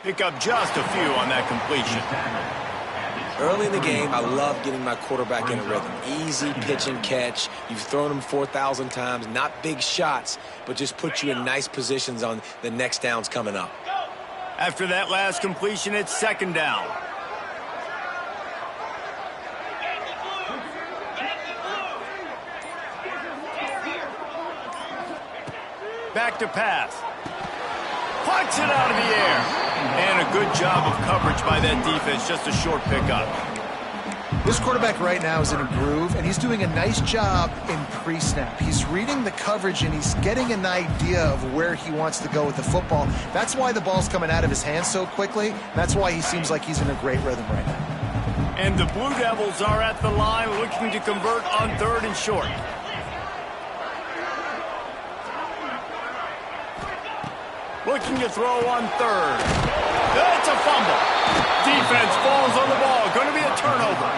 Pick up just a few on that completion. Early in the game, I love getting my quarterback in a rhythm. Easy pitch and catch. You've thrown him 4,000 times. Not big shots, but just put you in nice positions on the next downs coming up. After that last completion, it's second down. Back to pass. Plucks it out of the air. And a good job of coverage by that defense. Just a short pickup. This quarterback right now is in a groove, and he's doing a nice job in pre-snap. He's reading the coverage, and he's getting an idea of where he wants to go with the football. That's why the ball's coming out of his hands so quickly. That's why he seems like he's in a great rhythm right now. And the Blue Devils are at the line looking to convert on 3rd and short. Looking to throw on 3rd. That's a fumble. Defense falls on the ball. Going to be a turnover.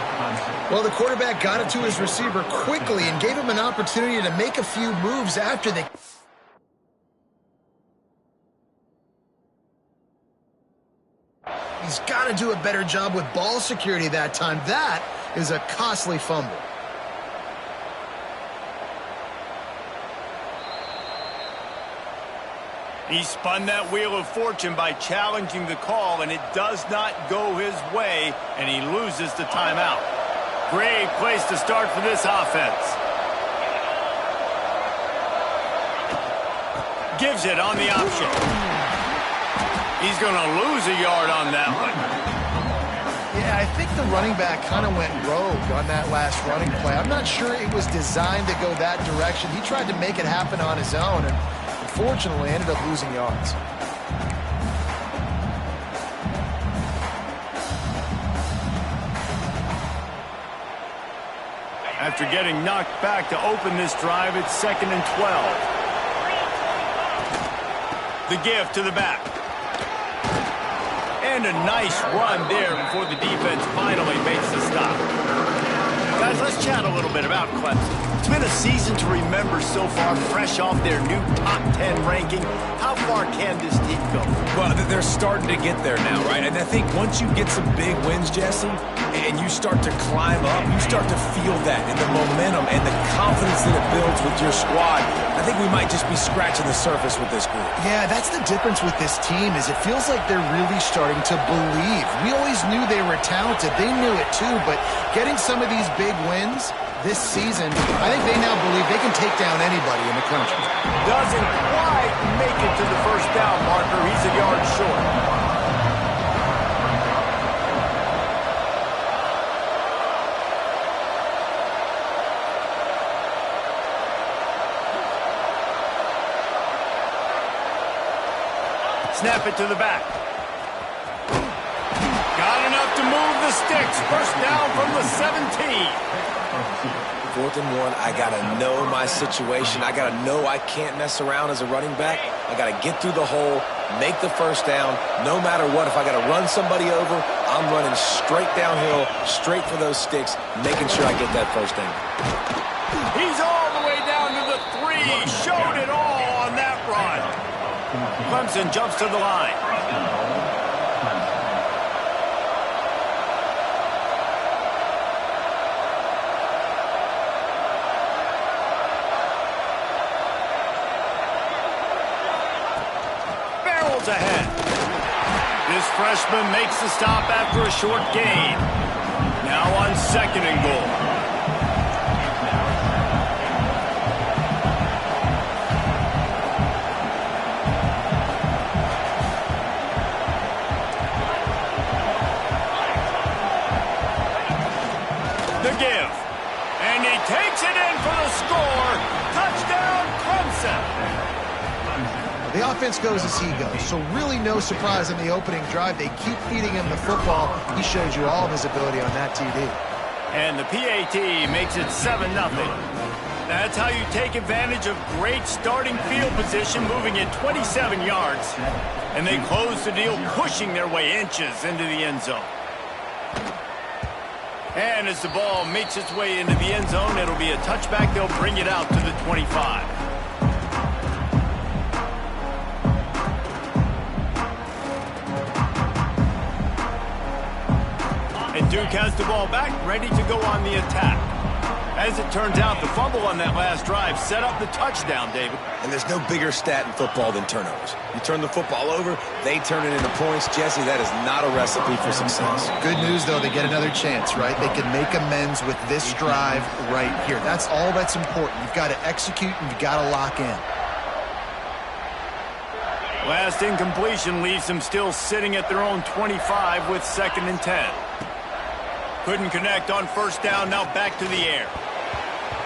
Well, the quarterback got it to his receiver quickly and gave him an opportunity to make a few moves after the... He's got to do a better job with ball security that time. That is a costly fumble. He spun that wheel of fortune by challenging the call, and it does not go his way, and he loses the timeout. Great place to start for this offense. Gives it on the option. He's going to lose a yard on that one. Yeah, I think the running back kind of went rogue on that last running play. I'm not sure it was designed to go that direction. He tried to make it happen on his own, and unfortunately ended up losing yards. After getting knocked back to open this drive, it's 2nd and 12. The give to the back. And a nice run there before the defense finally makes the stop. Guys, let's chat a little bit about Clemson. It's been a season to remember so far, fresh off their new top 10 ranking. How far can this team go? Well, they're starting to get there now, right? And I think once you get some big wins, Jesse, and you start to climb up, you start to feel that and the momentum and the confidence that it builds with your squad. I think we might just be scratching the surface with this group. Yeah, that's the difference with this team is it feels like they're really starting to believe. We always knew they were talented. They knew it too, but getting some of these big wins this season, I think they now believe they can take down anybody in the country. Doesn't quite make it to the first down marker. He's a yard short. Snap it to the back. Got enough to move the sticks. First down from the 17. 4th and 1, I got to know my situation. I got to know I can't mess around as a running back. I got to get through the hole, make the first down. No matter what, if I got to run somebody over, I'm running straight downhill, straight for those sticks, making sure I get that first down. He's all the way down to the 3. Showed it all on that run. Clemson jumps to the line. Barrels ahead. This freshman makes the stop after a short gain. Now on 2nd and goal. Give. And he takes it in for the score. Touchdown, Clemson. The offense goes as he goes, so really no surprise in the opening drive. They keep feeding him the football. He shows you all of his ability on that TD. And the PAT makes it 7-0. That's how you take advantage of great starting field position, moving it 27 yards. And they close the deal, pushing their way inches into the end zone. And as the ball makes its way into the end zone, it'll be a touchback. They'll bring it out to the 25. Duke has the ball back, ready to go on the attack. As it turns out, the fumble on that last drive set up the touchdown, David. And there's no bigger stat in football than turnovers. You turn the football over, they turn it into points. Jesse, that is not a recipe for success. Good news, though, they get another chance, right? They can make amends with this drive right here. That's all that's important. You've got to execute and you've got to lock in. Last incompletion leaves them still sitting at their own 25 with 2nd and 10. Couldn't connect on first down, now back to the air.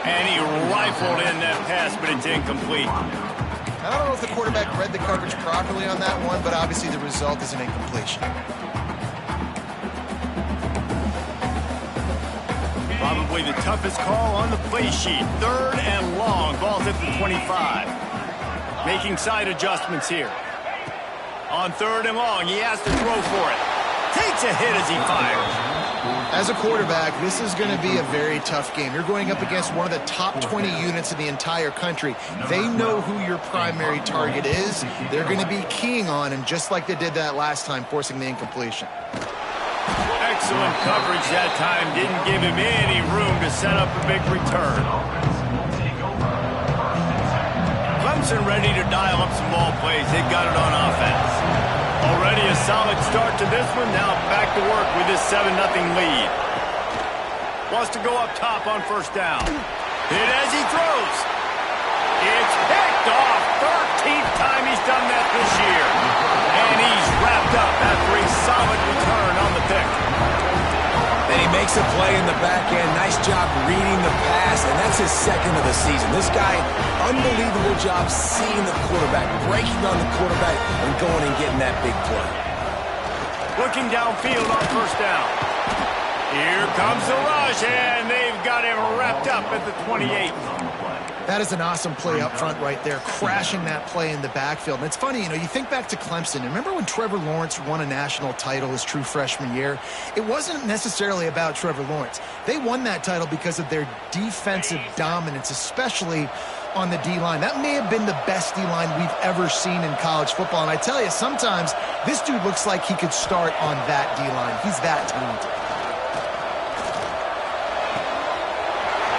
And he rifled in that pass, but it's incomplete. I don't know if the quarterback read the coverage properly on that one, but obviously the result is an incompletion. Probably the toughest call on the play sheet. 3rd and long, ball's at the 25. Making side adjustments here. On 3rd and long, he has to throw for it. Takes a hit as he fires. As a quarterback, this is going to be a very tough game. You're going up against one of the top 20 units in the entire country. They know who your primary target is. They're going to be keying on him, just like they did that last time, forcing the incompletion. Excellent coverage that time. Didn't give him any room to set up a big return. Clemson ready to dial up some ball plays. They got it on offense. Already a solid start to this one. Now back to work with this 7-0 lead. Wants to go up top on first down. Hit as he throws. It's picked off. 13th time he's done that this year. And he's wrapped up after a solid return on the pick. And he makes a play in the back end. Nice job reading the pass, and that's his 2nd of the season. This guy, unbelievable job seeing the quarterback, breaking on the quarterback, and going and getting that big play. Looking downfield on first down. Here comes the rush, and they've got him wrapped up at the 28. That is an awesome play up front right there, crashing that play in the backfield. And it's funny, you know, you think back to Clemson. Remember when Trevor Lawrence won a national title his true freshman year? It wasn't necessarily about Trevor Lawrence. They won that title because of their defensive dominance, especially on the D-line. That may have been the best D-line we've ever seen in college football. And I tell you, sometimes this dude looks like he could start on that D-line. He's that talented.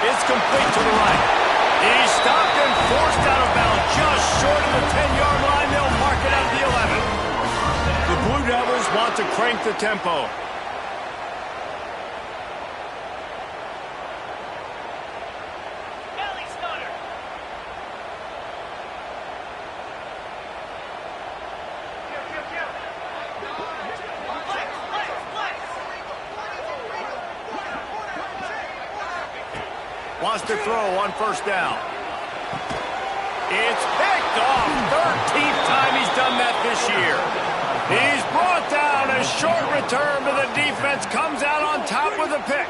It's complete to the right. He's stopped and forced out of bounds just short of the 10-yard line. They'll mark it at the 11. The Blue Devils want to crank the tempo. Wants to throw on first down. It's picked off. 13th time he's done that this year. He's brought down. A short return, but the defense comes out on top with a pick.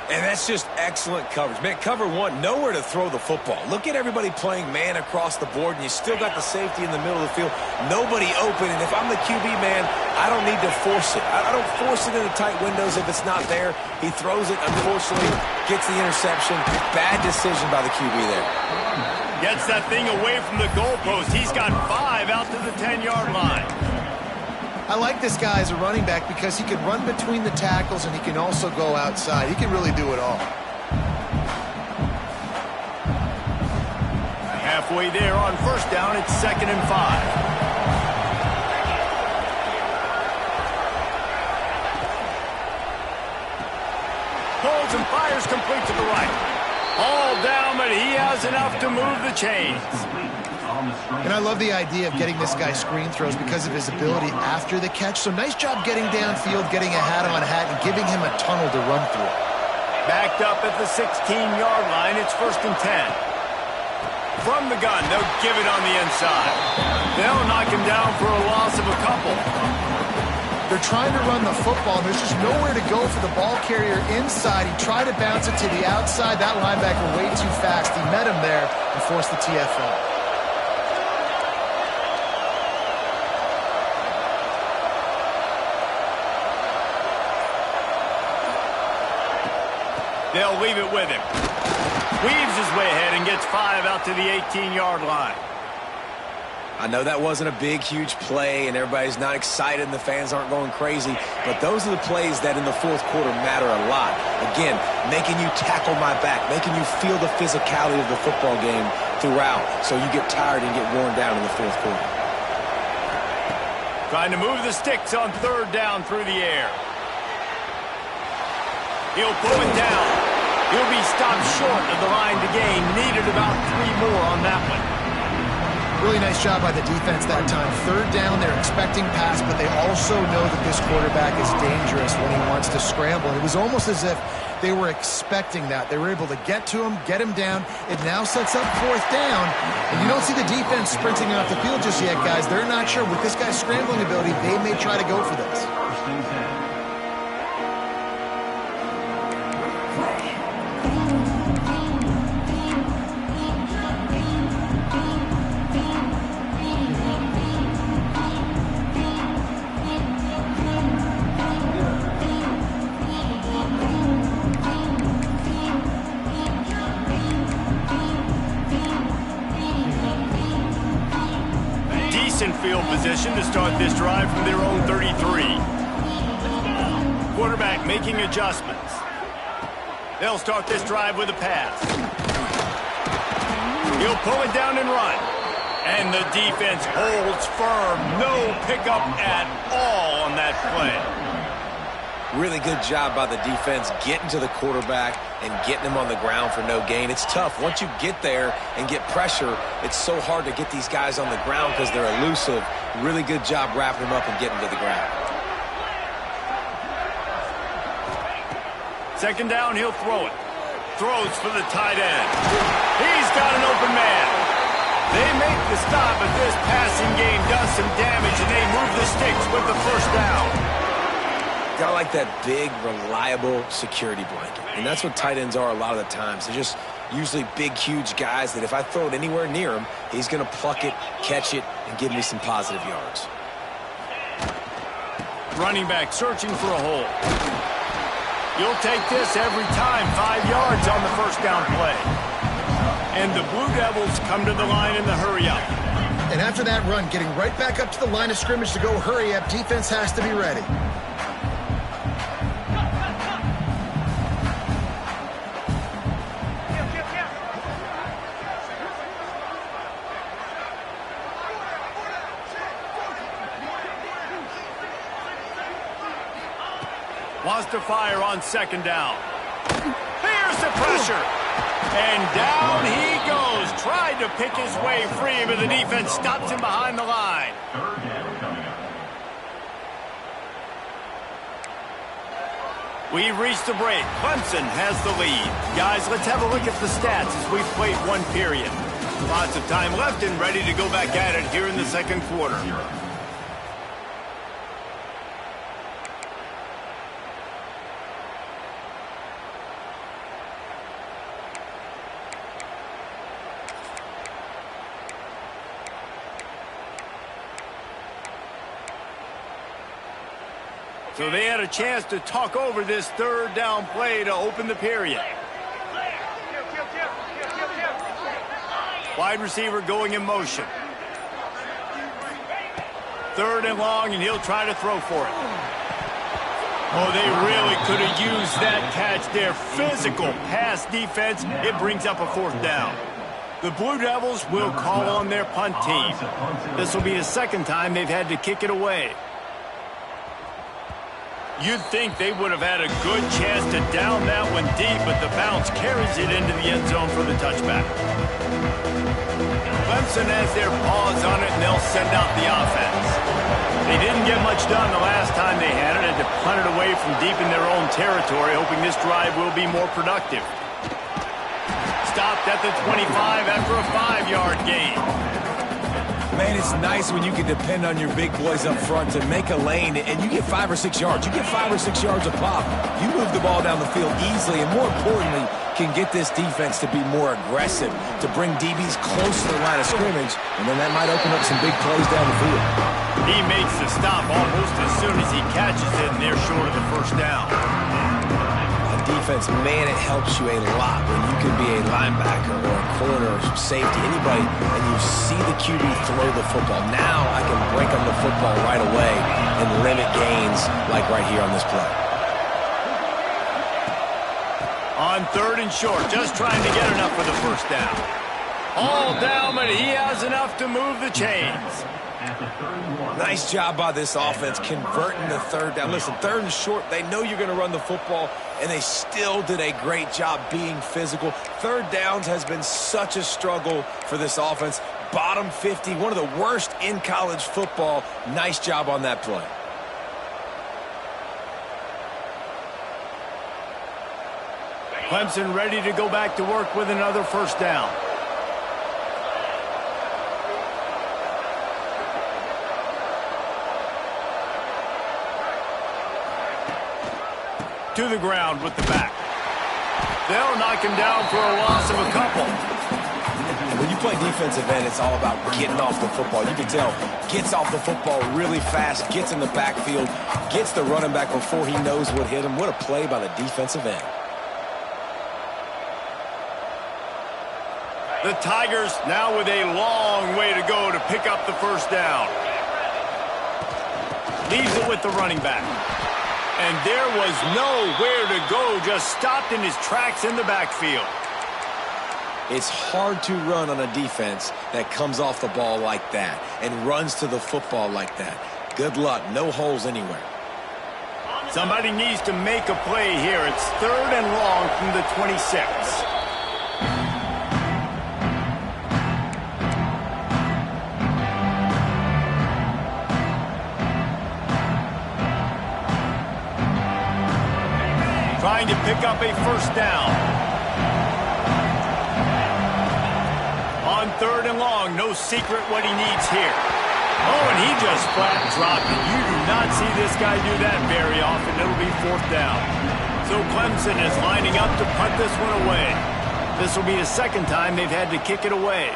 And that's just excellent coverage. Man, cover one, nowhere to throw the football. Look at everybody playing man across the board, and you still got the safety in the middle of the field. Nobody open, and if I'm the QB man, I don't need to force it. I don't force it into tight windows if it's not there. He throws it, unfortunately, gets the interception. Bad decision by the QB there. Gets that thing away from the goalpost. He's got 5 out to the 10-yard line. I like this guy as a running back because he can run between the tackles and he can also go outside. He can really do it all. Halfway there on first down, it's 2nd and 5. Holds and fires complete to the right. All down, but he has enough to move the chains. And I love the idea of getting this guy screen throws because of his ability after the catch. So nice job getting downfield, getting a hat-on-hat, and giving him a tunnel to run through. Backed up at the 16-yard line, it's 1st and 10. From the gun, they'll give it on the inside. They'll knock him down for a loss of a couple. They're trying to run the football, and there's just nowhere to go for the ball carrier inside. He tried to bounce it to the outside. That linebacker way too fast. He met him there and forced the TFL. They'll leave it with him. Weaves his way ahead and gets 5 out to the 18-yard line. I know that wasn't a big, huge play, and everybody's not excited and the fans aren't going crazy, but those are the plays that in the fourth quarter matter a lot. Again, making you tackle my back, making you feel the physicality of the football game throughout, so you get tired and get worn down in the fourth quarter. Trying to move the sticks on third down through the air. He'll pull it down. He'll be stopped short of the line to gain. Needed about 3 more on that one. Really nice job by the defense that time. Third down, they're expecting pass, but they also know that this quarterback is dangerous when he wants to scramble. It was almost as if they were expecting that. They were able to get to him, get him down. It now sets up fourth down, and you don't see the defense sprinting off the field just yet, guys. They're not sure. With this guy's scrambling ability, they may try to go for this. Field position to start this drive from their own 33. Quarterback making adjustments. They'll start this drive with a pass. He'll pull it down and run. And the defense holds firm. No pickup at all on that play. Really good job by the defense getting to the quarterback and getting him on the ground for no gain. It's tough. Once you get there and get pressure, it's so hard to get these guys on the ground because they're elusive. Really good job wrapping them up and getting to the ground. Second down, he'll throw it. Throws for the tight end. He's got an open man. They make the stop, but this passing game does some damage, and they move the sticks with the first down. Got like that big, reliable security blanket. And that's what tight ends are a lot of the times. They're just usually big, huge guys that if I throw it anywhere near him, he's going to pluck it, catch it, and give me some positive yards. Running back searching for a hole. You'll take this every time. 5 yards on the first down play. And the Blue Devils come to the line in the hurry-up. And after that run, getting right back up to the line of scrimmage to go hurry-up, defense has to be ready. Wants to fire on second down. Here's the pressure. And down he goes. Tried to pick his way free, but the defense stops him behind the line. We've reached the break. Clemson has the lead. Guys, let's have a look at the stats as we've played one period. Lots of time left and ready to go back at it here in the second quarter. So they had a chance to talk over this third down play to open the period. Wide receiver going in motion. Third and long, and he'll try to throw for it. Oh, they really could have used that catch there. Physical pass defense. It brings up a fourth down. The Blue Devils will call on their punt team. This will be the second time they've had to kick it away. You'd think they would have had a good chance to down that one deep, but the bounce carries it into the end zone for the touchback. Clemson has their paws on it, and they'll send out the offense. They didn't get much done the last time they had it. Had to punt it away from deep in their own territory, hoping this drive will be more productive. Stopped at the 25 after a 5-yard gain. Man, it's nice when you can depend on your big boys up front to make a lane, and you get 5 or 6 yards. You get 5 or 6 yards a pop. You move the ball down the field easily, and more importantly, can get this defense to be more aggressive, to bring DBs close to the line of scrimmage, and then that might open up some big plays down the field. He makes the stop almost as soon as he catches it, and they're short of the first down. Defense, man, it helps you a lot when you can be a linebacker or a corner, safety, anybody, and you see the QB throw the football. Now I can break up the football right away and limit gains like right here on this play. On 3rd and short, just trying to get enough for the first down. All down, but he has enough to move the chains. Nice job by this offense converting the 3rd down. Listen, 3rd and short, they know you're going to run the football, and they still did a great job being physical. 3rd downs has been such a struggle for this offense. Bottom 50, one of the worst in college football. Nice job on that play. Clemson ready to go back to work with another first down. To the ground with the back. They'll knock him down for a loss of a couple. When you play defensive end, it's all about getting off the football. You can tell, gets off the football really fast, gets in the backfield, gets the running back before he knows what hit him. What a play by the defensive end. The Tigers now with a long way to go to pick up the first down. Leaves it with the running back. And there was nowhere to go, just stopped in his tracks in the backfield. It's hard to run on a defense that comes off the ball like that and runs to the football like that. Good luck. No holes anywhere. Somebody needs to make a play here. It's 3rd and long from the 26. Trying to pick up a first down. On 3rd and long, no secret what he needs here. Oh, and he just flat dropped it. You do not see this guy do that very often. It'll be 4th down. So Clemson is lining up to punt this one away. This will be the 2nd time they've had to kick it away.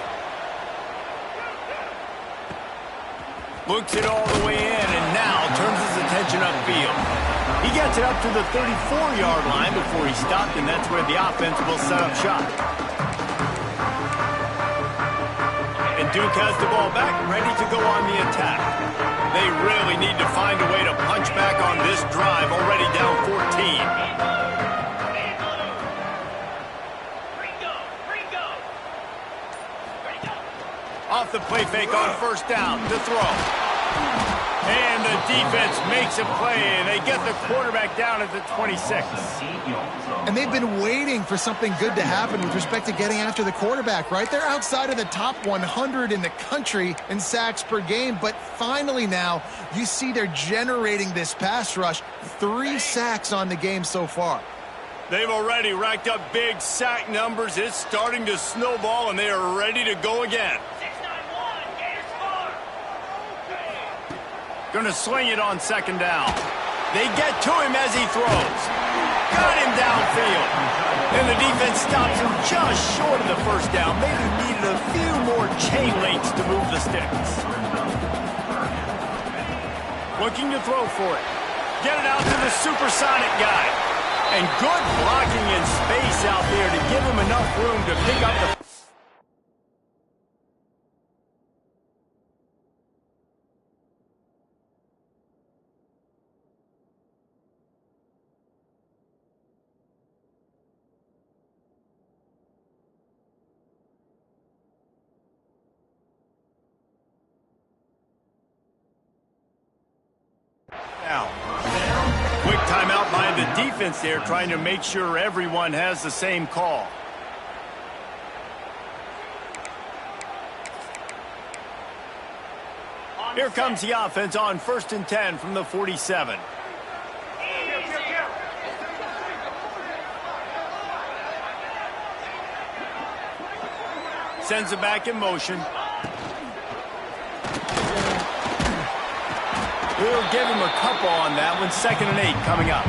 Looks it all the way in, and now turns his attention upfield. He gets it up to the 34-yard line before he stopped, and that's where the offense will set up shop. And Duke has the ball back, ready to go on the attack. They really need to find a way to punch back on this drive, already down 14. Off the play fake on first down to throw. And the defense makes a play, and they get the quarterback down at the 26. And they've been waiting for something good to happen with respect to getting after the quarterback, right? They're outside of the top 100 in the country in sacks per game, but finally now you see they're generating this pass rush. 3 sacks on the game so far. They've already racked up big sack numbers. It's starting to snowball, and they are ready to go again. Going to swing it on 2nd down. They get to him as he throws. Got him downfield. And the defense stops him just short of the first down. Maybe needed a few more chain links to move the sticks. Looking to throw for it. Get it out to the supersonic guy. And good blocking in space out there to give him enough room to pick up the... Quick timeout by the defense there, trying to make sure everyone has the same call. Here comes the offense on 1st and 10 from the 47. Sends it back in motion. We'll give him a couple on that one. 2nd and 8 coming up.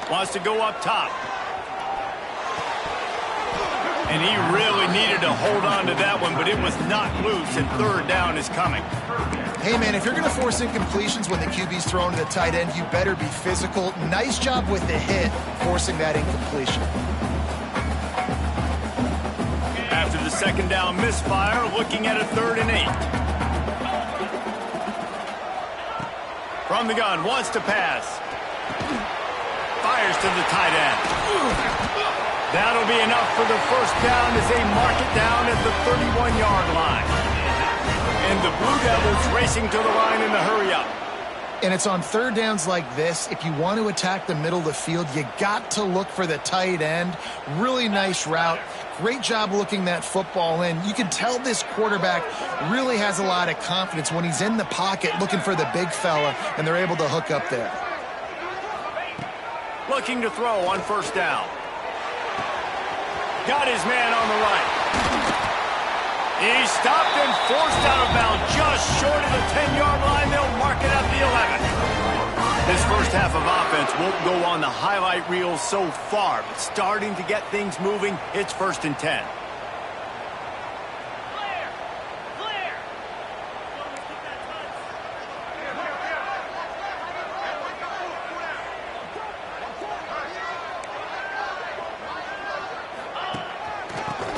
Wants to go up top. And he really needed to hold on to that one, but it was not loose, and third down is coming. Hey, man, if you're going to force incompletions when the QB's thrown to the tight end, you better be physical. Nice job with the hit, forcing that incompletion. After the second down misfire, looking at a 3rd and 8. From the gun, wants to pass. Fires to the tight end. That'll be enough for the first down as they mark it down at the 31-yard line. And the Blue Devils racing to the line in the hurry-up. And it's on 3rd downs like this. If you want to attack the middle of the field, you got to look for the tight end. Really nice route. Great job looking that football in. You can tell this quarterback really has a lot of confidence when he's in the pocket looking for the big fella, and they're able to hook up there. Looking to throw on 1st down. Got his man on the right. He's stopped and forced out of bounds just short of the 10-yard line. They'll mark it at the 11. This first half of offense won't go on the highlight reel so far, but starting to get things moving, it's 1st and 10.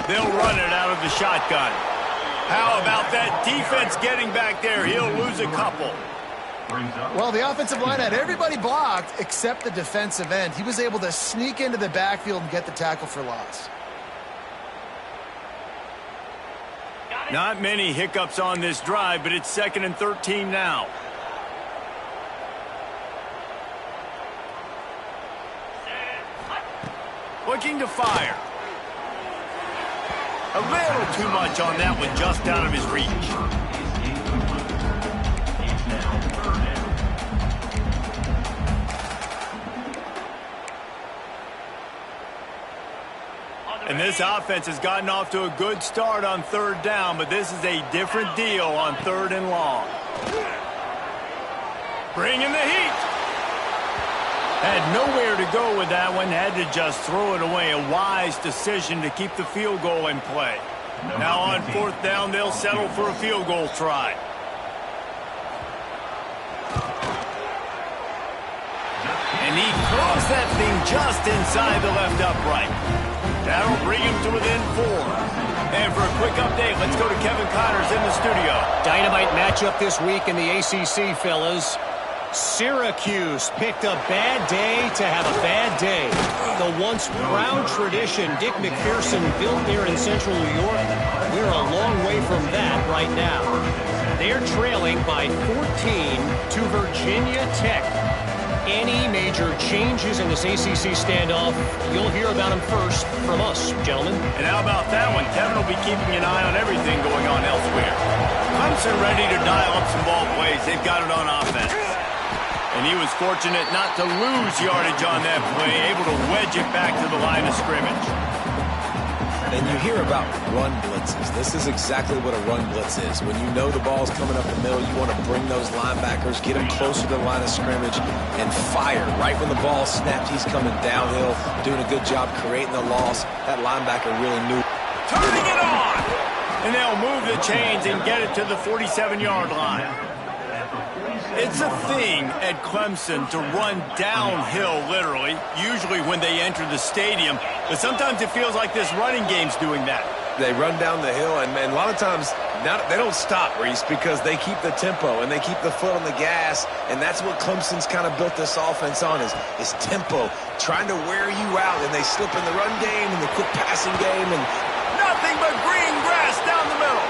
They'll run it out of the shotgun. How about that defense getting back there? He'll lose a couple. Well, the offensive line had everybody blocked except the defensive end. He was able to sneak into the backfield and get the tackle for loss. Not many hiccups on this drive, but it's 2nd and 13 now. Looking to fire. A little too much on that one, just out of his reach. And this offense has gotten off to a good start on 3rd down, but this is a different deal on 3rd and long. Bringing the heat. Had nowhere to go with that one, had to just throw it away. A wise decision to keep the field goal in play. Now on 4th down, they'll settle for a field goal try. And he throws that thing just inside the left upright. That'll bring him to within 4. And for a quick update, let's go to Kevin Connors in the studio. Dynamite matchup this week in the ACC, fellas. Syracuse picked a bad day to have a bad day. The once proud tradition Dick McPherson built there in central New York, we're a long way from that right now. They're trailing by 14 to Virginia Tech. Any major changes in this ACC standoff, you'll hear about them first from us, gentlemen. And how about that one? Kevin will be keeping an eye on everything going on elsewhere. Clemson ready to dial up some ball plays. They've got it on offense. And he was fortunate not to lose yardage on that play, able to wedge it back to the line of scrimmage. And you hear about run blitzes. This is exactly what a run blitz is. When you know the ball's coming up the middle, you want to bring those linebackers, get them closer to the line of scrimmage, and fire. Right when the ball snapped, he's coming downhill, doing a good job creating the loss. That linebacker really knew. Turning it on! And they'll move the chains and get it to the 47-yard line. It's a thing at Clemson to run downhill, literally, usually when they enter the stadium. But sometimes it feels like this running game's doing that. They run down the hill, and a lot of times they don't stop, Reese, because they keep the tempo and they keep the foot on the gas, and that's what Clemson's kind of built this offense on is tempo, trying to wear you out, and they slip in the run game and the quick passing game, and nothing but green grass down the middle.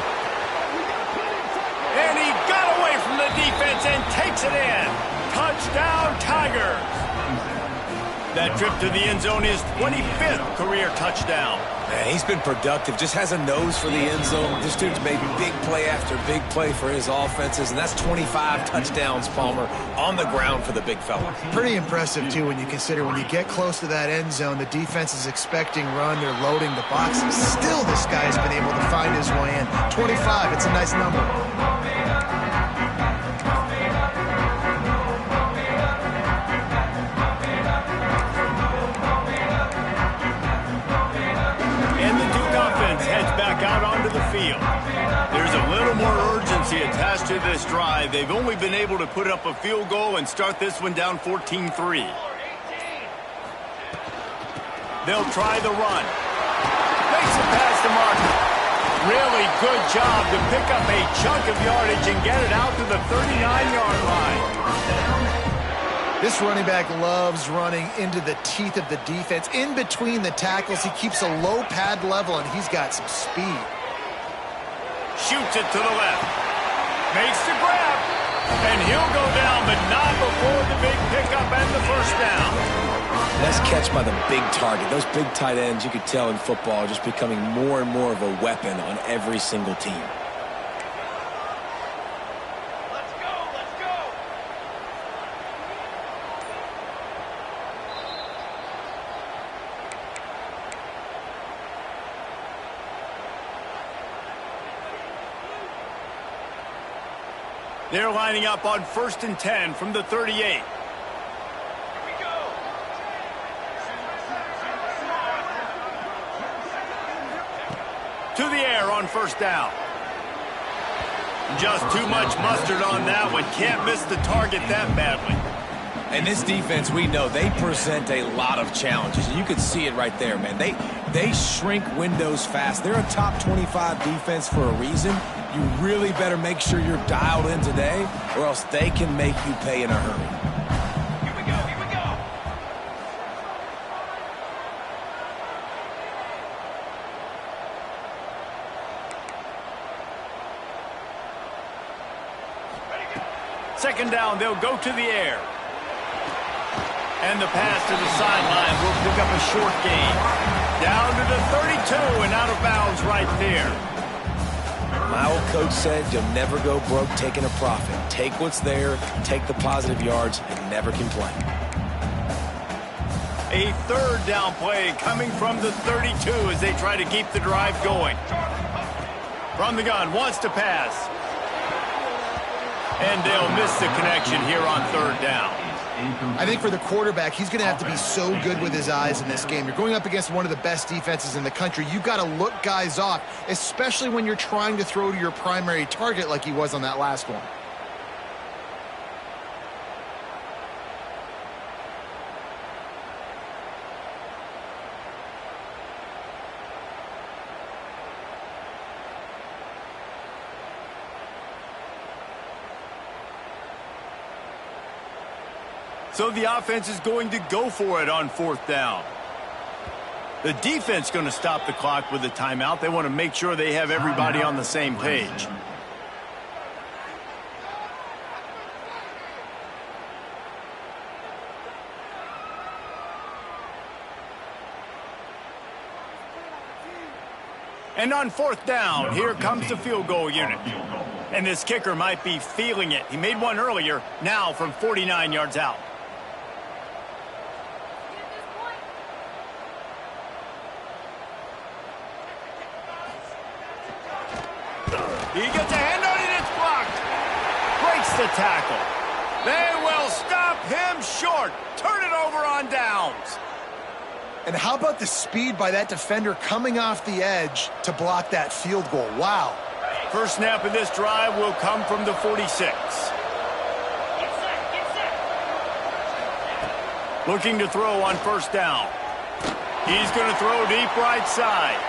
And he got away from the defense and takes it in. Touchdown, Tigers. That trip to the end zone is 25th career touchdown. Man, he's been productive, just has a nose for the end zone. This dude's made big play after big play for his offenses, and that's 25 touchdowns, Palmer, on the ground for the big fella. Pretty impressive, too, when you consider when you get close to that end zone, the defense is expecting run, they're loading the boxes. Still, this guy's been able to find his way in. 25, it's a nice number. back out onto the field. There's a little more urgency attached to this drive. They've only been able to put up a field goal and start this one down 14-3. They'll try the run. Makes it past the marker. Really good job to pick up a chunk of yardage and get it out to the 39-yard line. This running back loves running into the teeth of the defense. In between the tackles, he keeps a low pad level, and he's got some speed. Shoots it to the left. Makes the grab. And he'll go down, but not before the big pickup and the first down. Nice catch by the big target. Those big tight ends, you could tell in football, are just becoming more and more of a weapon on every single team. Let's go, let's go. They're lining up on 1st and 10 from the 38. To the air on first down. Just too much mustard on that one. Can't miss the target that badly. And this defense, we know, they present a lot of challenges. You can see it right there, man. They shrink windows fast. They're a top 25 defense for a reason. You really better make sure you're dialed in today, or else they can make you pay in a hurry. Here we go, here we go. Second down, they'll go to the air. And the pass to the sideline will pick up a short gain. Down to the 32 and out of bounds right there. My old coach said you'll never go broke taking a profit. Take what's there, take the positive yards, and never complain. A third down play coming from the 32 as they try to keep the drive going. From the gun, wants to pass. And they'll miss the connection here on third down. I think for the quarterback, he's going to have to be so good with his eyes in this game. You're going up against one of the best defenses in the country. You've got to look guys off, especially when you're trying to throw to your primary target like he was on that last one. So the offense is going to go for it on fourth down. The defense going to stop the clock with a timeout. They want to make sure they have everybody on the same page. And on fourth down, here comes the field goal unit. And this kicker might be feeling it. He made one earlier, now from 49 yards out. He gets a hand on it, it's blocked. Breaks the tackle. They will stop him short. Turn it over on downs. And how about the speed by that defender coming off the edge to block that field goal? Wow. First snap of this drive will come from the 46. Looking to throw on first down. He's going to throw deep right side.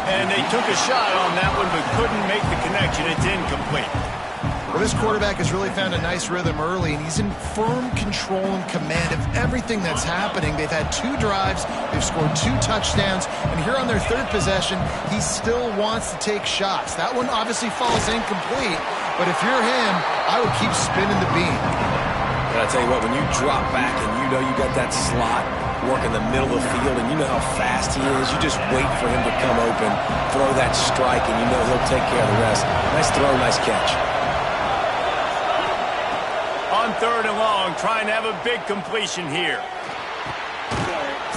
And they took a shot on that one but couldn't make the connection. It's incomplete. Well, this quarterback has really found a nice rhythm early, and he's in firm control and command of everything that's happening. They've had 2 drives, they've scored 2 touchdowns, and here on their third possession, he still wants to take shots. That one obviously falls incomplete, but if you're him, I would keep spinning the beam. And I tell you what, when you drop back and you know you got that slot work in the middle of the field and you know how fast he is, you just wait for him to come open, throw that strike, and you know he'll take care of the rest. Nice throw, nice catch. On third and long, trying to have a big completion here.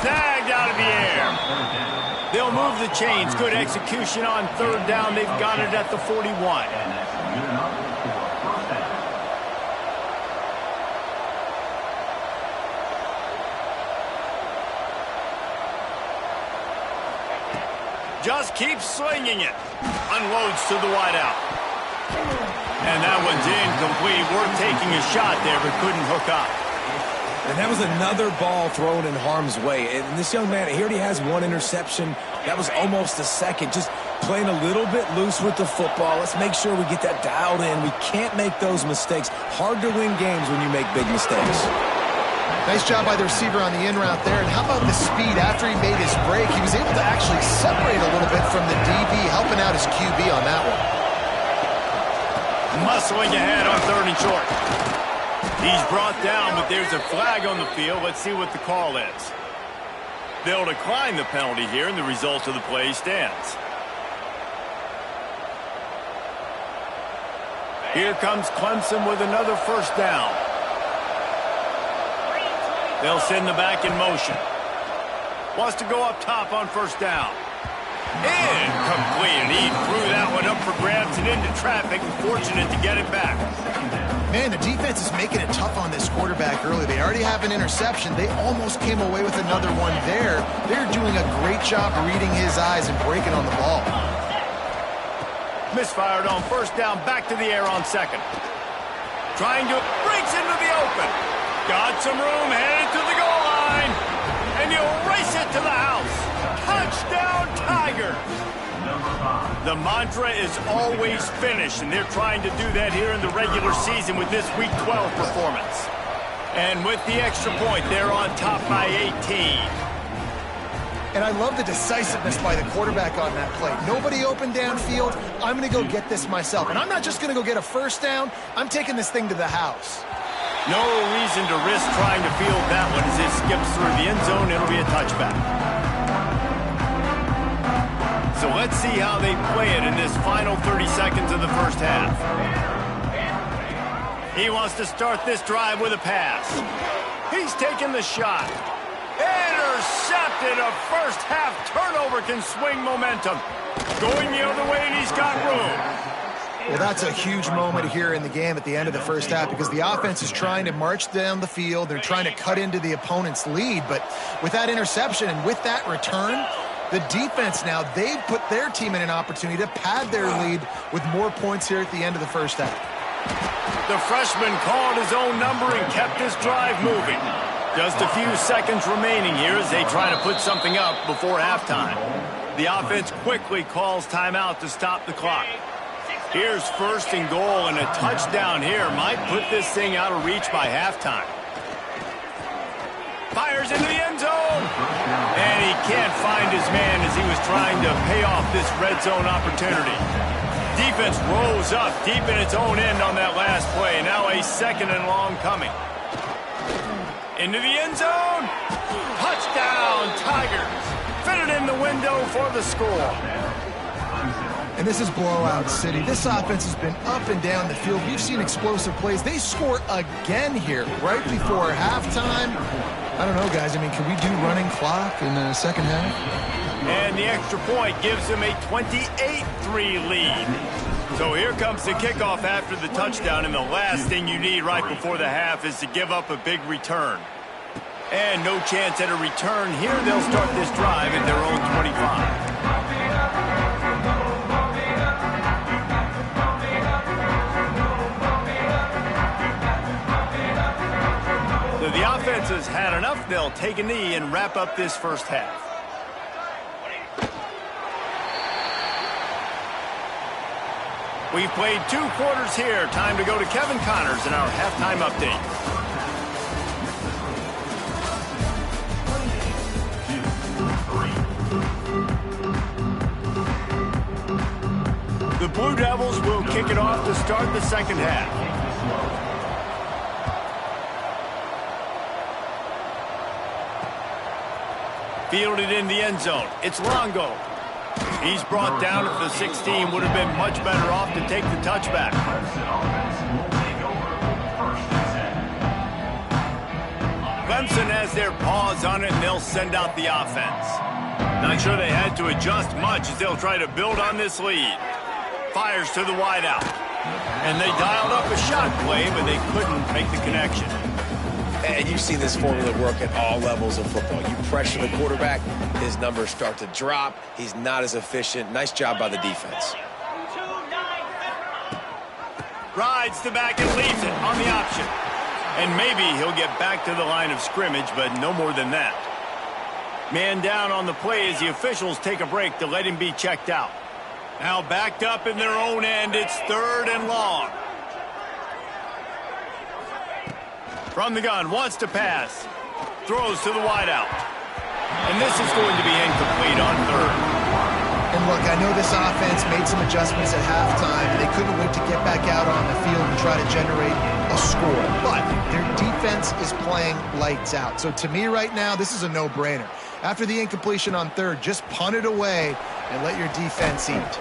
Snagged out of the air. They'll move the chains. Good execution on third down. They've got it at the 41. Just keeps swinging it. Unloads to the wideout. And that one's incomplete. Worth taking a shot there, but couldn't hook up. And that was another ball thrown in harm's way. And this young man, he already has one interception. That was almost a second. Just playing a little bit loose with the football. Let's make sure we get that dialed in. We can't make those mistakes. Hard to win games when you make big mistakes. Nice job by the receiver on the in route there. And how about the speed after he made his break? He was able to actually separate a little bit from the DB, helping out his QB on that one. Muscling ahead on 3rd and short. He's brought down, but there's a flag on the field. Let's see what the call is. They'll decline the penalty here, and the result of the play stands. Here comes Clemson with another first down. They'll send the back in motion. Wants to go up top on first down. Incomplete, and he threw that one up for grabs and into traffic. Fortunate to get it back. Man, the defense is making it tough on this quarterback early. They already have an interception. They almost came away with another one there. They're doing a great job reading his eyes and breaking on the ball. Misfired on first down, back to the air on second. Trying to, breaks into the open. Got some room, headed to the goal line. And you'll race it to the house. Touchdown, Tigers. The mantra is always finish, and they're trying to do that here in the regular season with this Week 12 performance. And with the extra point, they're on top by 18. And I love the decisiveness by the quarterback on that play. Nobody open downfield. I'm going to go get this myself. And I'm not just going to go get a first down. I'm taking this thing to the house. No reason to risk trying to field that one as it skips through the end zone. It'll be a touchback. So let's see how they play it in this final 30 seconds of the first half. He wants to start this drive with a pass. He's taking the shot. Intercepted. A first half turnover can swing momentum. Going the other way, and he's got room. Well, that's a huge moment here in the game at the end of the first half because the offense is trying to march down the field. They're trying to cut into the opponent's lead. But with that interception and with that return, the defense now, they've put their team in an opportunity to pad their lead with more points here at the end of the first half. The freshman called his own number and kept this drive moving. Just a few seconds remaining here as they try to put something up before halftime. The offense quickly calls timeout to stop the clock. Here's first and goal, and a touchdown here might put this thing out of reach by halftime. Fires into the end zone, and he can't find his man as he was trying to pay off this red zone opportunity. Defense rose up deep in its own end on that last play. Now a second and long coming. Into the end zone. Touchdown, Tigers. Fitted in the window for the score. And this is blowout city. This offense has been up and down the field. We've seen explosive plays. They score again here right before halftime. I don't know, guys. I mean, can we do running clock in the second half? And the extra point gives them a 28-3 lead. So here comes the kickoff after the touchdown, and the last thing you need right before the half is to give up a big return. And no chance at a return here. They'll start this drive at their own 25. So the offense has had enough. They'll take a knee and wrap up this first half. We've played 2 quarters here. Time to go to Kevin Connors in our halftime update. The Blue Devils will kick it off to start the second half. Fielded in the end zone. It's Longo. He's brought down at the 16. Would have been much better off to take the touchback. Clemson has their paws on it, and they'll send out the offense. Not sure they had to adjust much as they'll try to build on this lead. Fires to the wideout. And they dialed up a shot play, but they couldn't make the connection. And you've seen this formula work at all levels of football. You pressure the quarterback, his numbers start to drop. He's not as efficient. Nice job by the defense. Rides the back and leaves it on the option. And maybe he'll get back to the line of scrimmage, but no more than that. Man down on the play as the officials take a break to let him be checked out. Now backed up in their own end, it's 3rd and long. From the gun, wants to pass. Throws to the wideout. And this is going to be incomplete on 3rd. And look, I know this offense made some adjustments at halftime, and they couldn't wait to get back out on the field and try to generate a score. But their defense is playing lights out. So to me right now, this is a no-brainer. After the incompletion on 3rd, just punt it away and let your defense eat.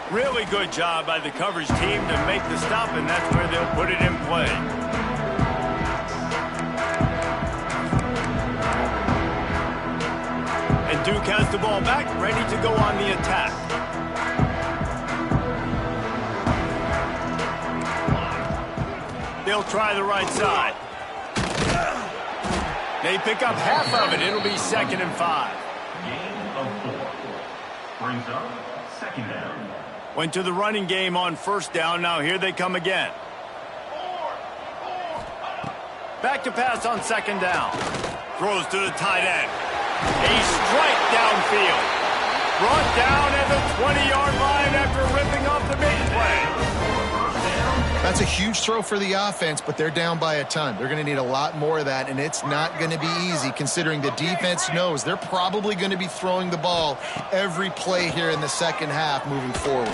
Really good job by the coverage team to make the stop, and that's where they'll put it in play. And Duke has the ball back, ready to go on the attack. They'll try the right side. They pick up half of it. It'll be 2nd and 5. Gain of 4. Brings up 2nd down. Went to the running game on 1st down. Now here they come again. Back to pass on 2nd down. Throws to the tight end. A strike downfield. Brought down at the 20-yard line after ripping off the big play. That's a huge throw for the offense, but they're down by a ton. They're going to need a lot more of that, and it's not going to be easy considering the defense knows they're probably going to be throwing the ball every play here in the second half moving forward.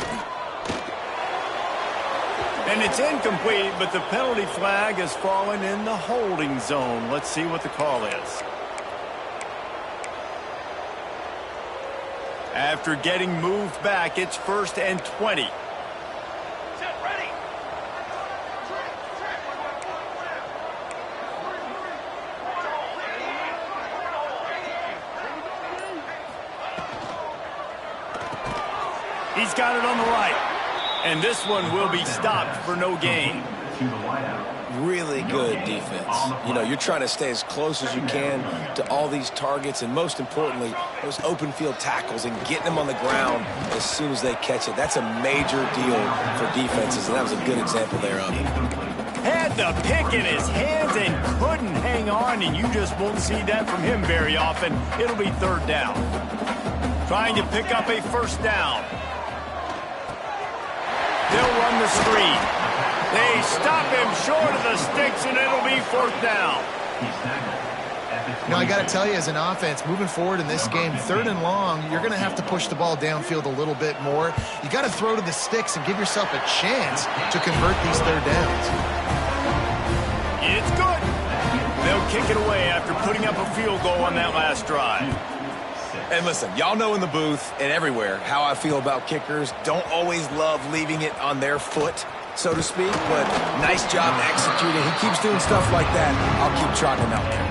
And it's incomplete, but the penalty flag has fallen in the holding zone. Let's see what the call is. After getting moved back, it's 1st and 20. He's got it on the right. And this one will be stopped for no gain. Really good defense. You know, you're trying to stay as close as you can to all these targets, and most importantly, those open field tackles and getting them on the ground as soon as they catch it. That's a major deal for defenses, and that was a good example there of it. Had the pick in his hands and couldn't hang on, and you just won't see that from him very often. It'll be 3rd down. Trying to pick up a 1st down. They'll run the screen. They stop him short of the sticks, and it'll be 4th down. You know, I got to tell you, as an offense, moving forward in this game, 3rd and long, you're going to have to push the ball downfield a little bit more. You got to throw to the sticks and give yourself a chance to convert these 3rd downs. It's good. They'll kick it away after putting up a field goal on that last drive. And listen, y'all know in the booth and everywhere how I feel about kickers. Don't always love leaving it on their foot, so to speak, but nice job executing. He keeps doing stuff like that. I'll keep trotting him out there.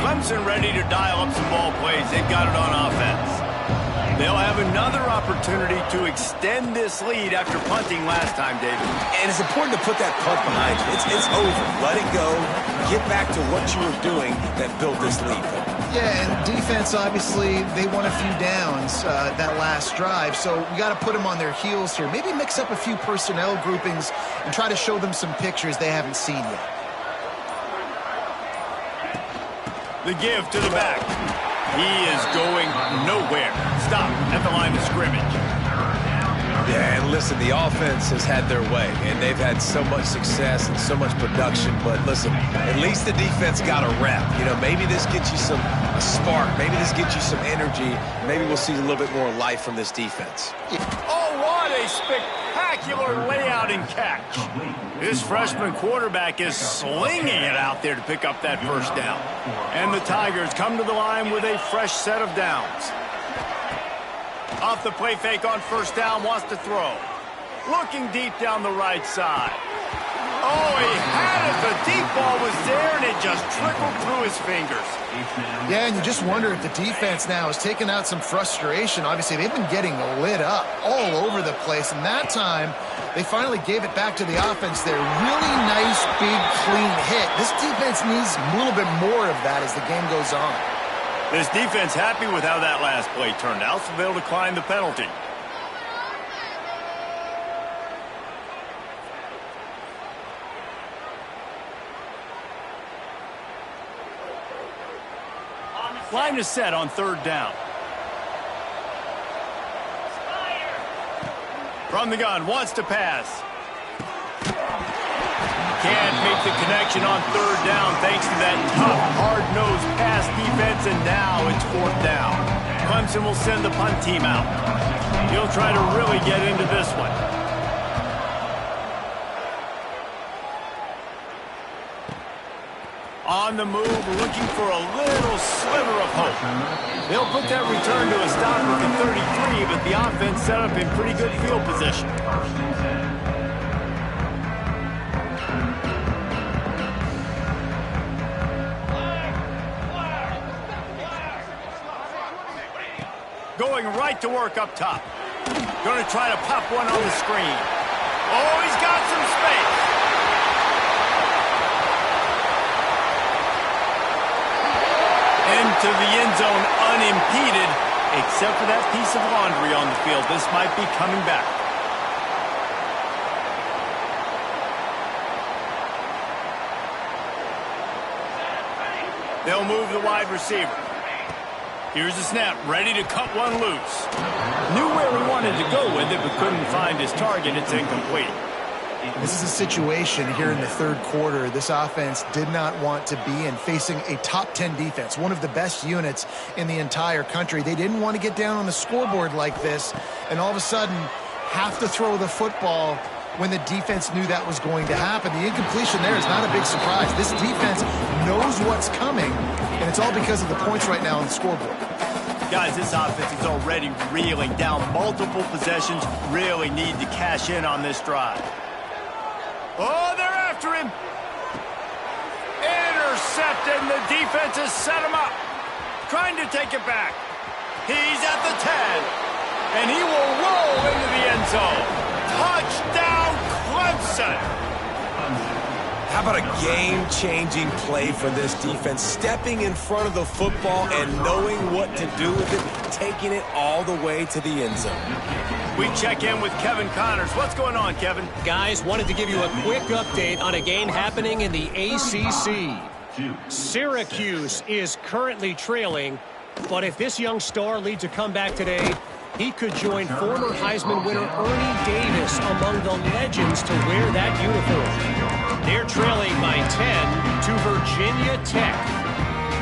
Clemson ready to dial up some ball plays. They've got it on offense. They'll have another opportunity to extend this lead after punting last time, David. And it's important to put that punt behind you. It's over. Let it go. Get back to what you were doing that built this lead. Yeah, and defense, obviously, they won a few downs that last drive, so we got to put them on their heels here. Maybe mix up a few personnel groupings and try to show them some pictures they haven't seen yet. The give to the back. He is going nowhere. Stop at the line of scrimmage. Yeah, and listen, the offense has had their way, and they've had so much success and so much production. But listen, at least the defense got a rep. You know, maybe this gets you a spark. Maybe this gets you some energy. Maybe we'll see a little bit more life from this defense. Oh, what a spectacular layout and catch. This freshman quarterback is slinging it out there to pick up that 1st down. And the Tigers come to the line with a fresh set of downs. Off the play fake on 1st down, wants to throw. Looking deep down the right side. Oh, he had it. The deep ball was there, and it just trickled through his fingers. Yeah, and you just wonder if the defense now has taken out some frustration. Obviously, they've been getting lit up all over the place, and that time they finally gave it back to the offense there. Really nice, big, clean hit. This defense needs a little bit more of that as the game goes on. This defense happy with how that last play turned out, so they'll decline the penalty. Line is set on third down. From the gun, wants to pass. Can't make the connection on third down thanks to that tough, hard-nosed pass defense, and now it's fourth down. Clemson will send the punt team out. He'll try to really get into this one. On the move, looking for a little sliver of hope. They'll put that return to a stop at the 33, but the offense set up in pretty good field position. Going right to work up top. Going to try to pop one on the screen. Oh, he's got some space. Into the end zone unimpeded, except for that piece of laundry on the field. This might be coming back. They'll move the wide receiver. Here's the snap, ready to cut one loose. Knew where he wanted to go with it, but couldn't find his target. It's incomplete. This is a situation here in the third quarter this offense did not want to be in, facing a top 10 defense, one of the best units in the entire country. They didn't want to get down on the scoreboard like this and all of a sudden have to throw the football when the defense knew that was going to happen. The incompletion there is not a big surprise. This defense knows what's coming, and it's all because of the points right now on the scoreboard. Guys, this offense is already reeling down multiple possessions. Really need to cash in on this drive. Oh, they're after him. Intercepted, and the defense has set him up. Trying to take it back. He's at the 10, and he will roll into the end zone. Touchdown, Clemson. How about a game-changing play for this defense? Stepping in front of the football and knowing what to do with it, taking it all the way to the end zone. We check in with Kevin Connors. What's going on, Kevin? Guys, wanted to give you a quick update on a game happening in the ACC. Syracuse is currently trailing, but if this young star leads a comeback today, he could join former Heisman winner Ernie Davis among the legends to wear that uniform. They're trailing by 10 to Virginia Tech.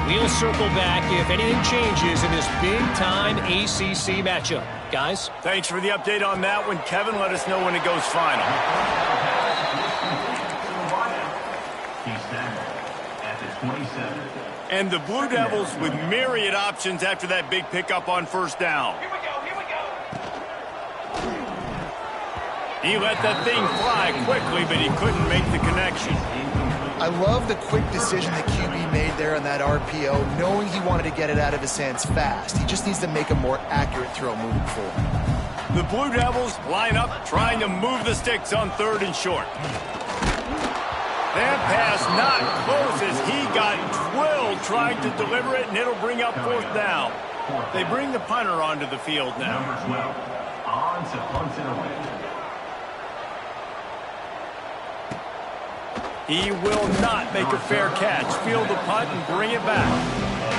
We'll circle back if anything changes in this big-time ACC matchup. Guys? Thanks for the update on that one, Kevin. Let us know when it goes final. And the Blue Devils with myriad options after that big pickup on first down. He let that thing fly quickly, but he couldn't make the connection. I love the quick decision that QB made there on that RPO, knowing he wanted to get it out of his hands fast. He just needs to make a more accurate throw moving forward. The Blue Devils line up, trying to move the sticks on third and short. That pass not close as he got twilled trying to deliver it, and it'll bring up fourth down. They bring the punter onto the field now. Number 12, on to punt it away. He will not make a fair catch. Field the punt and bring it back.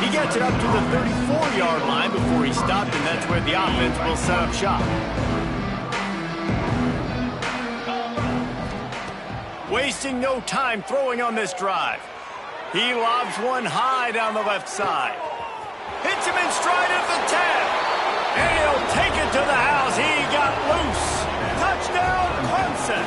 He gets it up to the 34-yard line before he stopped, and that's where the offense will set up shop. Wasting no time throwing on this drive. He lobs one high down the left side. Hits him in stride at the 10. And he'll take it to the house. He got loose. Touchdown, Clemson.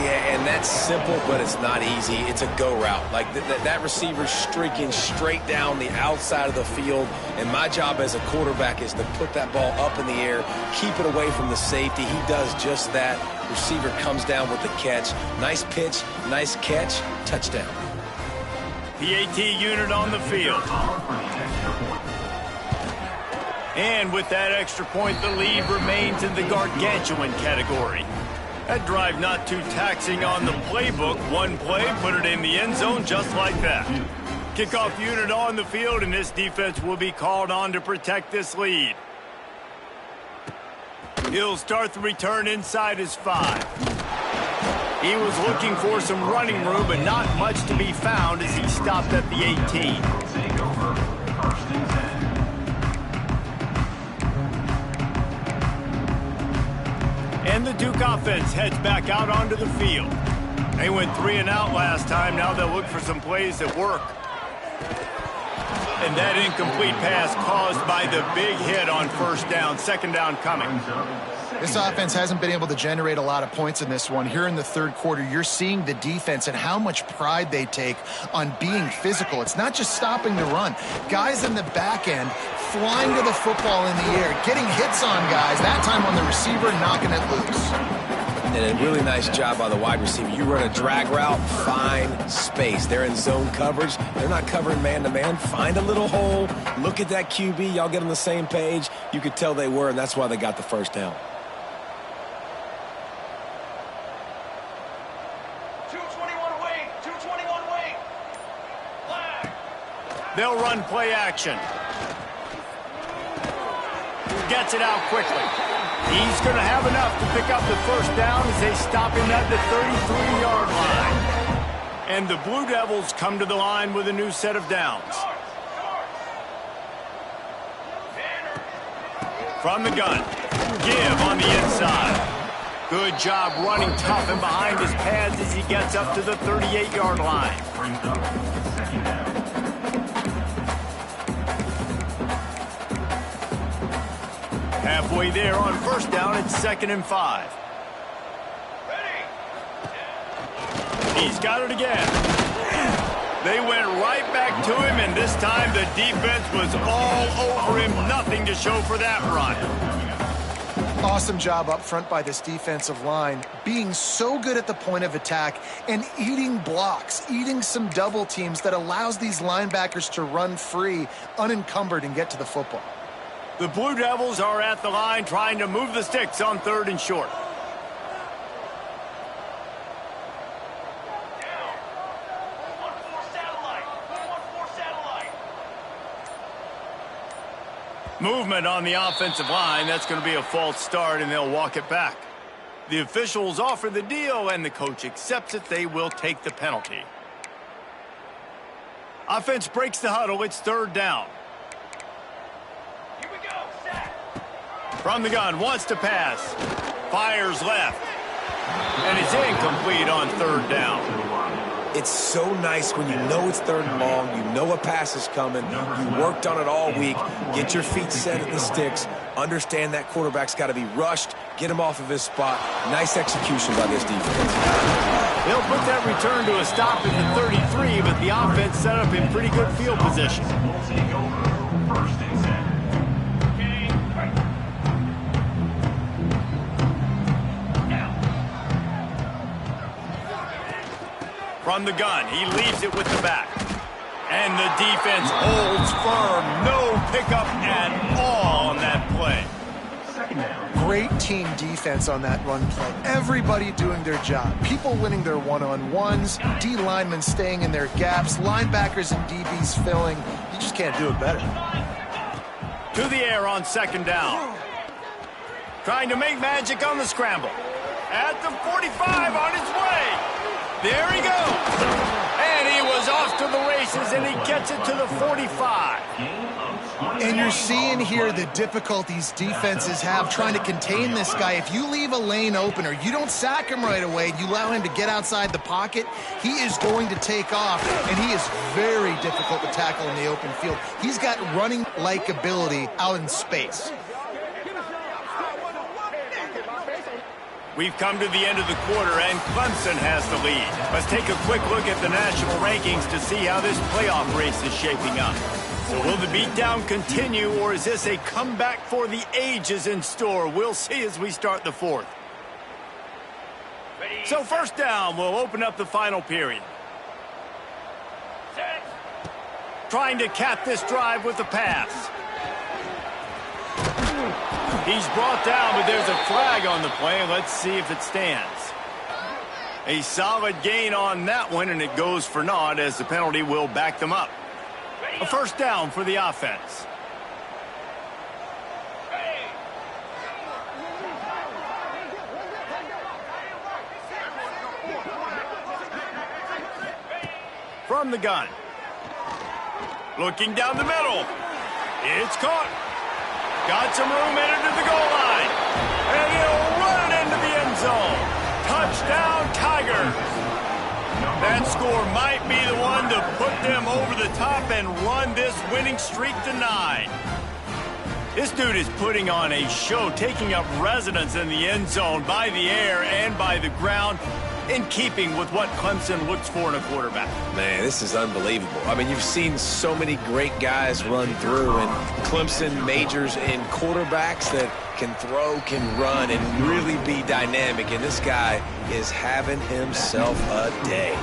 Yeah, And that's simple, but it's not easy. It's a go route. Like that receiver's streaking straight down the outside of the field, and my job as a quarterback is to put that ball up in the air, keep it away from the safety. He does just that. Receiver comes down with the catch. Nice pitch, nice catch, touchdown. The AT unit on the field. And with that extra point, the lead remains in the gargantuan category. That drive not too taxing on the playbook. One play, put it in the end zone just like that. Kickoff unit on the field, and this defense will be called on to protect this lead. He'll start the return inside his 5. He was looking for some running room, but not much to be found as he stopped at the 18. And the Duke offense heads back out onto the field. They went 3 and out last time. Now they'll look for some plays that work. And that incomplete pass caused by the big hit on first down. Second down coming. This offense hasn't been able to generate a lot of points in this one. Here in the third quarter, you're seeing the defense and how much pride they take on being physical. It's not just stopping the run. Guys in the back end flying to the football in the air, getting hits on guys, that time on the receiver, knocking it loose. And a really nice job by the wide receiver. You run a drag route, find space. They're in zone coverage. They're not covering man-to-man. Find a little hole. Look at that QB. Y'all get on the same page. You could tell they were, and that's why they got the first down. 221 away. 221 away. Flag. They'll run play action. Gets it out quickly. He's going to have enough to pick up the first down as they stop him at the 33-yard line. And the Blue Devils come to the line with a new set of downs. From the gun, give on the inside. Good job running tough and behind his pads as he gets up to the 38-yard line. Halfway there on first down, it's 2nd and 5. He's got it again. They went right back to him, and this time the defense was all over him. Nothing to show for that run. Awesome job up front by this defensive line, being so good at the point of attack and eating blocks, eating some double teams that allows these linebackers to run free, unencumbered, and get to the football. The Blue Devils are at the line trying to move the sticks on 3rd and short. Movement on the offensive line. That's going to be a false start, and they'll walk it back. The officials offer the deal, and the coach accepts it. They will take the penalty. Offense breaks the huddle. It's 3rd down. From the gun, wants to pass. Fires left. And it's incomplete on 3rd down. It's so nice when you know it's 3rd and long, you know a pass is coming, you worked on it all week, get your feet set at the sticks, understand that quarterback's got to be rushed, get him off of his spot. Nice execution by this defense. They'll put that return to a stop at the 33, but the offense set up in pretty good field position. First and 10. From the gun, he leaves it with the back. And the defense holds firm. No pickup at all on that play. Great team defense on that run play. Everybody doing their job. People winning their one-on-ones, D linemen staying in their gaps, linebackers and DBs filling. You just can't do it better. To the air on 2nd down. Trying to make magic on the scramble. At the 45 on his way. There he goes. And he was off to the races, and he gets it to the 45. And you're seeing here the difficulties defenses have trying to contain this guy. If you leave a lane open or you don't sack him right away, you allow him to get outside the pocket, he is going to take off, and he is very difficult to tackle in the open field. He's got running-like ability out in space. We've come to the end of the quarter, and Clemson has the lead. Let's take a quick look at the national rankings to see how this playoff race is shaping up. So will the beatdown continue, or is this a comeback for the ages in store? We'll see as we start the fourth. So first down, we'll open up the final period. Trying to cap this drive with the pass. He's brought down, but there's a flag on the play. Let's see if it stands. A solid gain on that one, and it goes for naught as the penalty will back them up. A first down for the offense. From the gun. Looking down the middle. It's caught. Got some room headed to the goal line. And he'll run it into the end zone. Touchdown, Tigers. That score might be the one to put them over the top and run this winning streak to 9. This dude is putting on a show, taking up residence in the end zone by the air and by the ground, in keeping with what Clemson looks for in a quarterback. Man, this is unbelievable. I mean, you've seen so many great guys run through, and Clemson majors in quarterbacks that can throw, can run, and really be dynamic. And this guy is having himself a day.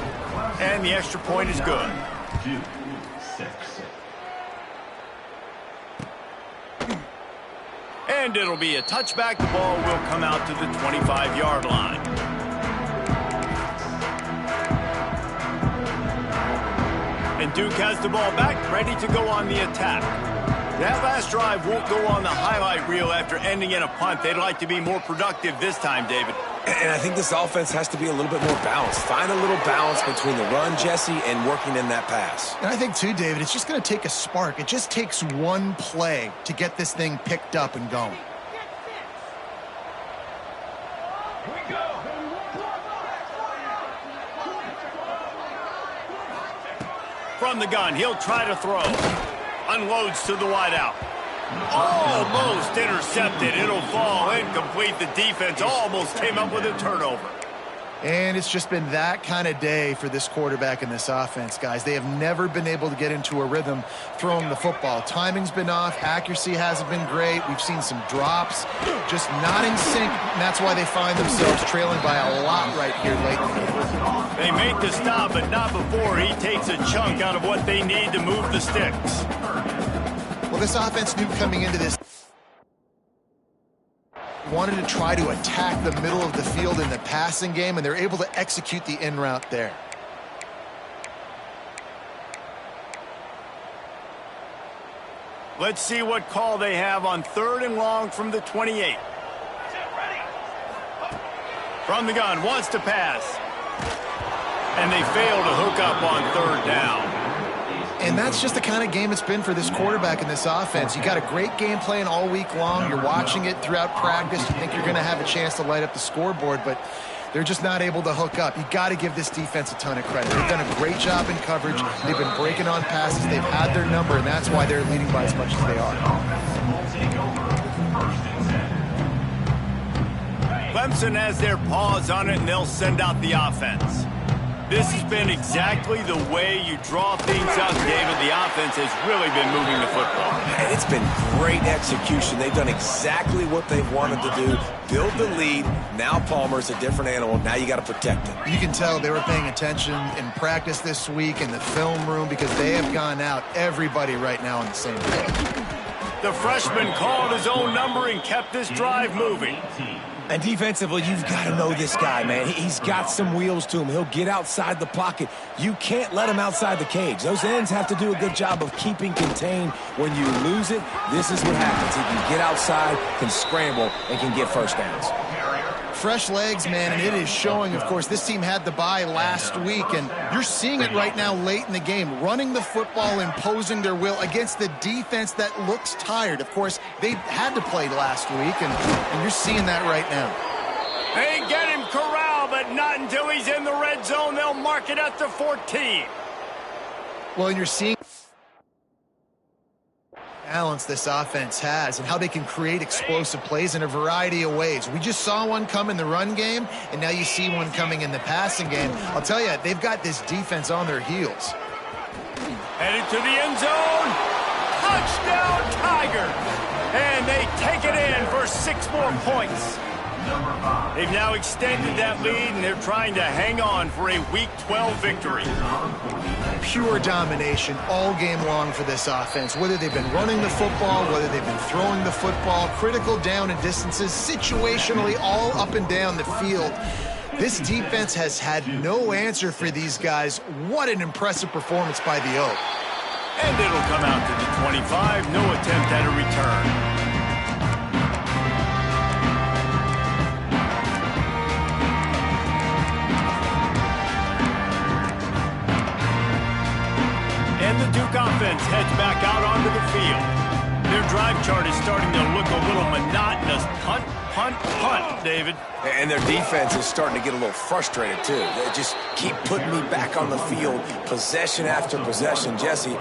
And the extra point is good. 2-6. And it'll be a touchback. The ball will come out to the 25-yard line. And Duke has the ball back, ready to go on the attack. That last drive won't go on the highlight reel after ending in a punt. They'd like to be more productive this time, David. And I think this offense has to be a little bit more balanced. Find a little balance between the run, Jesse, and working in that pass. And I think, too, David, it's just going to take a spark. It just takes one play to get this thing picked up and going. From the gun, he'll try to throw. Unloads to the wideout. Almost intercepted. It'll fall incomplete. The defense almost came up with a turnover. And it's just been that kind of day for this quarterback and this offense, guys. They have never been able to get into a rhythm throwing the football. Timing's been off. Accuracy hasn't been great. We've seen some drops. Just not in sync, and that's why they find themselves trailing by a lot right here late in the game. They make the stop, but not before he takes a chunk out of what they need to move the sticks. Well, this offense knew coming into this, wanted to try to attack the middle of the field in the passing game, and they're able to execute the in route there. Let's see what call they have on 3rd and long from the 28. From the gun, wants to pass. And they fail to hook up on 3rd down. And that's just the kind of game it's been for this quarterback and this offense. You got a great game plan all week long. You're watching it throughout practice. You think you're going to have a chance to light up the scoreboard, but they're just not able to hook up. You got to give this defense a ton of credit. They've done a great job in coverage. They've been breaking on passes. They've had their number, and that's why they're leading by as much as they are. Clemson has their paws on it, and they'll send out the offense. This has been exactly the way you draw things up, David. The offense has really been moving the football. And it's been great execution. They've done exactly what they've wanted to do. Build the lead. Now Palmer's a different animal. Now you got to protect him. You can tell they were paying attention in practice this week in the film room because they have gone out, everybody right now on the same page. The freshman called his own number and kept this drive moving. And defensively, you've got to know this guy, man. He's got some wheels to him. He'll get outside the pocket. You can't let him outside the cage. Those ends have to do a good job of keeping contained. When you lose it, this is what happens. He can get outside, can scramble, and can get first downs. Fresh legs, man, and it is showing. Of course, this team had the bye last week, and you're seeing it right now late in the game, running the football, imposing their will against the defense that looks tired. Of course, they had to play last week, and you're seeing that right now. They get him corralled, but not until he's in the red zone. They'll mark it at the 14. Well, and you're seeing balance this offense has and how they can create explosive plays in a variety of ways. We just saw one come in the run game, and now you see one coming in the passing game. I'll tell you, they've got this defense on their heels. Headed to the end zone. Touchdown, Tigers! And they take it in for 6 more points. They've now extended that lead, and they're trying to hang on for a Week 12 victory. Pure domination all game long for this offense. Whether they've been running the football, whether they've been throwing the football, critical down and distances, situationally all up and down the field. This defense has had no answer for these guys. What an impressive performance by the Oak. And it'll come out to the 25. No attempt at a return. And the Duke offense heads back out onto the field. Their drive chart is starting to look a little monotonous. Punt, punt, punt, David. And their defense is starting to get a little frustrated, too. They just keep putting me back on the field, possession after possession. Jesse,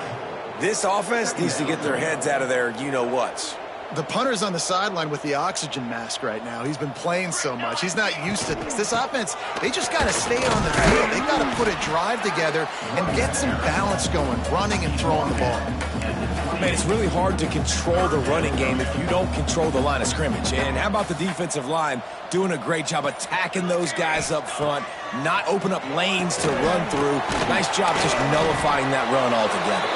this offense needs to get their heads out of their you-know-whats. The punter's on the sideline with the oxygen mask right now. He's been playing so much. He's not used to this. This offense, they just got to stay on the field. They got to put a drive together and get some balance going, running and throwing the ball. Man, it's really hard to control the running game if you don't control the line of scrimmage. And how about the defensive line doing a great job attacking those guys up front, not open up lanes to run through. Nice job just nullifying that run altogether.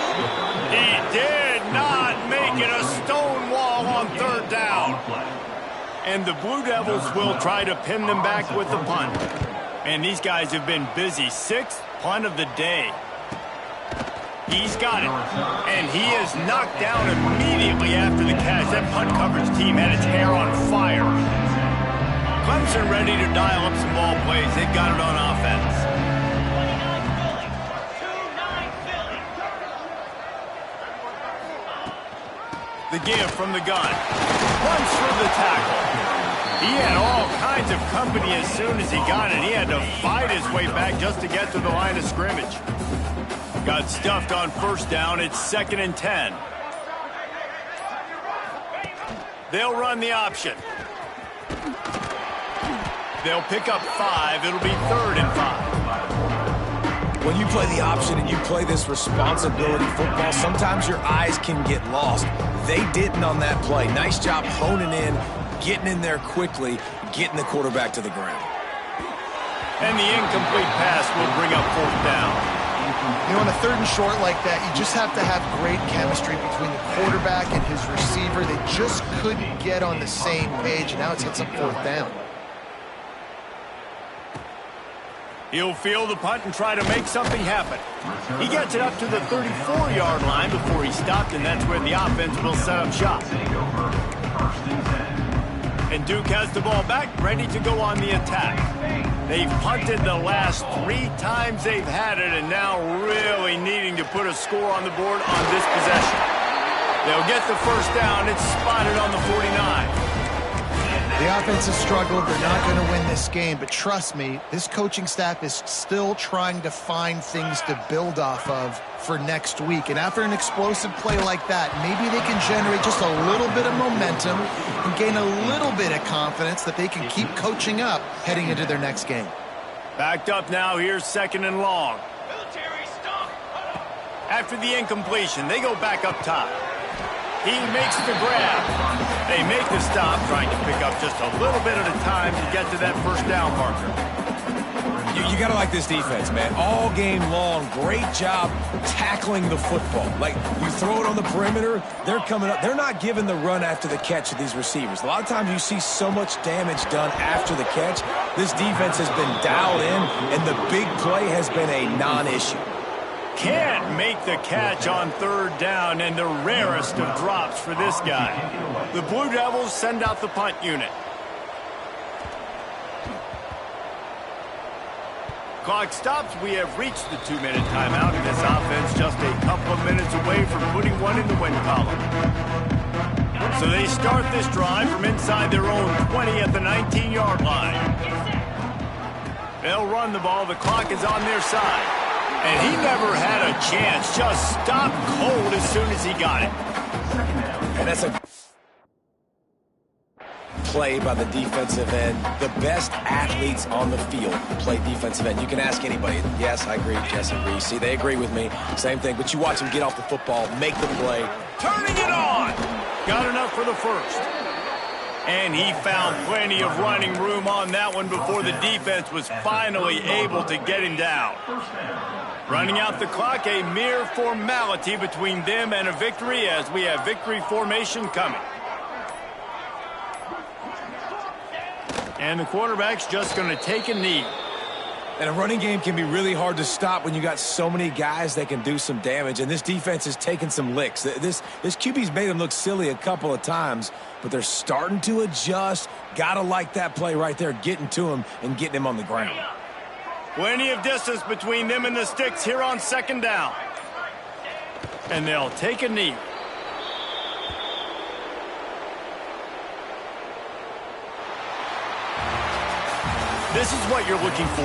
He did not make it a stone wall on 3rd down. And the Blue Devils will try to pin them back with the punt. And these guys have been busy. 6th punt of the day. He's got it. And he is knocked down immediately after the catch. That punt coverage team had its hair on fire. Clemson ready to dial up some ball plays. They've got it on offense. The give from the gun. Runs through the tackle. He had all kinds of company as soon as he got it. He had to fight his way back just to get to the line of scrimmage. Got stuffed on 1st down. It's 2nd and 10. They'll run the option. They'll pick up 5. It'll be 3rd and 5. When you play the option and you play this responsibility football, sometimes your eyes can get lost. They didn't on that play. Nice job honing in, getting in there quickly, getting the quarterback to the ground. And the incomplete pass will bring up 4th down. You know, on a 3rd and short like that, you just have to have great chemistry between the quarterback and his receiver. They just couldn't get on the same page, and now it's hits up 4th down. He'll field the punt and try to make something happen. He gets it up to the 34-yard line before he stopped, and that's where the offense will set up shop. And Duke has the ball back, ready to go on the attack. They've punted the last 3 times they've had it, and now really needing to put a score on the board on this possession. They'll get the 1st down. It's spotted on the 49. The offense has struggled. They're not going to win this game, but trust me, this coaching staff is still trying to find things to build off of for next week. And after an explosive play like that, maybe they can generate just a little bit of momentum and gain a little bit of confidence that they can keep coaching up heading into their next game. Backed up now. Here's 2nd and long. After the incompletion, they go back up top. He makes the grab. They make the stop, trying to pick up just a little bit at a time to get to that 1st down marker. You got to like this defense, man. All game long, great job tackling the football. Like, you throw it on the perimeter, they're coming up. They're not giving the run after the catch to these receivers. A lot of times you see so much damage done after the catch. This defense has been dialed in, and the big play has been a non-issue. Can't make the catch on 3rd down, and the rarest of drops for this guy. The Blue Devils send out the punt unit. Clock stops. We have reached the 2-minute timeout, and this offense just a couple of minutes away from putting one in the win column. So they start this drive from inside their own 20 at the 19-yard line. They'll run the ball. The clock is on their side. And he never had a chance. Just stopped cold as soon as he got it. Second down. And that's a play by the defensive end. The best athletes on the field play defensive end. You can ask anybody. Yes, I agree. Yes, I agree. See, they agree with me. Same thing. But you watch them get off the football, make the play. Turning it on. Got enough for the first. And he found plenty of running room on that one before the defense was finally able to get him down. Running out the clock, a mere formality between them and a victory as we have victory formation coming. And the quarterback's just going to take a knee. And a running game can be really hard to stop when you got so many guys that can do some damage. And this defense is taking some licks. This QB's made them look silly a couple of times, but they're starting to adjust. Gotta like that play right there, getting to him and getting him on the ground. Plenty of distance between them and the sticks here on second down. And they'll take a knee. This is what you're looking for